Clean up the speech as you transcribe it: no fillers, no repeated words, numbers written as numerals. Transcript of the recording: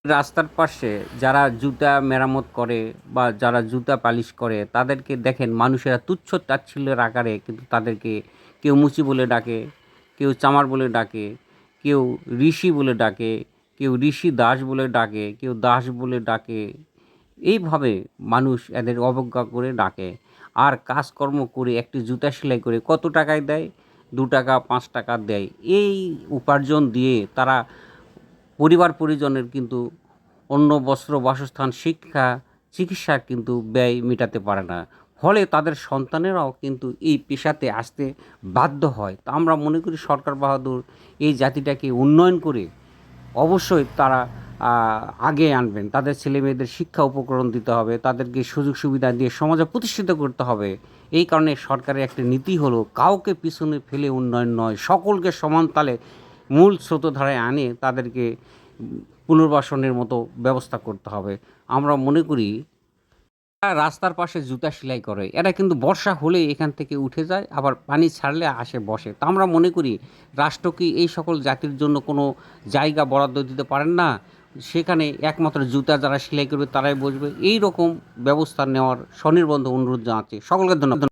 রাস্তার পাশে যারা জুতা মেরামত করে বা যারা জুতা পালিশ করে তাদেরকে দেখেন মানুষেরা তুচ্ছ-তাচ্ছিল্যের আকারে কিন্তু তাদেরকে কেউ মুচি বলে ডাকে, কেউ চামার বলে ডাকে, কেউ ঋষি বলে ডাকে, কেউ ঋষি দাস বলে ডাকে, কেউ দাস বলে ডাকে। এইভাবে মানুষ এদের অবজ্ঞা করে ডাকে। আর কাজকর্ম করে একটি জুতা সেলাই করে কত টাকায় দেয়? ৳২, ৳৫ দেয়। এই উপার্জন দিয়ে তারা পরিবার পরিজনের কিন্তু অন্ন, বস্ত্র, বাসস্থান, শিক্ষা, চিকিৎসার কিন্তু ব্যয় মেটাতে পারে না। ফলে তাদের সন্তানেরাও কিন্তু এই পেশাতে আসতে বাধ্য হয়। তো আমরা মনে করি সরকার বাহাদুর এই জাতিটাকে উন্নয়ন করে অবশ্যই তারা আ আগে আনবেন। তাদের ছেলেমেয়েদের শিক্ষা উপকরণ দিতে হবে। তাদেরকে সুযোগ সুবিধা দিয়ে সমাজে প্রতিষ্ঠিত করতে হবে। এই কারণে সরকারের একটা নীতি হলো কাউকে পিছনে ফেলে উন্নয়ন নয়, সকলকে সমান তালে মূল স্রোতধারায় আনে তাদেরকে পুনর্বাসনের মতো ব্যবস্থা করতে হবে। আমরা মনে করি রাস্তার পাশে জুতা সেলাই করে এরা কিন্তু বর্ষা হলেই এখান থেকে উঠে যায়, আবার পানি ছাড়লে আসে বসে। তা আমরা মনে করি রাষ্ট্র কি এই সকল জাতির জন্য কোনো জায়গা বরাদ্দ দিতে পারেন না? সেখানে একমাত্র জুতা যারা সেলাই করবে তারাই বসবে। এই রকম ব্যবস্থা নেওয়ার স্বনির্বন্ধ অনুরোধ জানাচ্ছি। সকলকে ধন্যবাদ।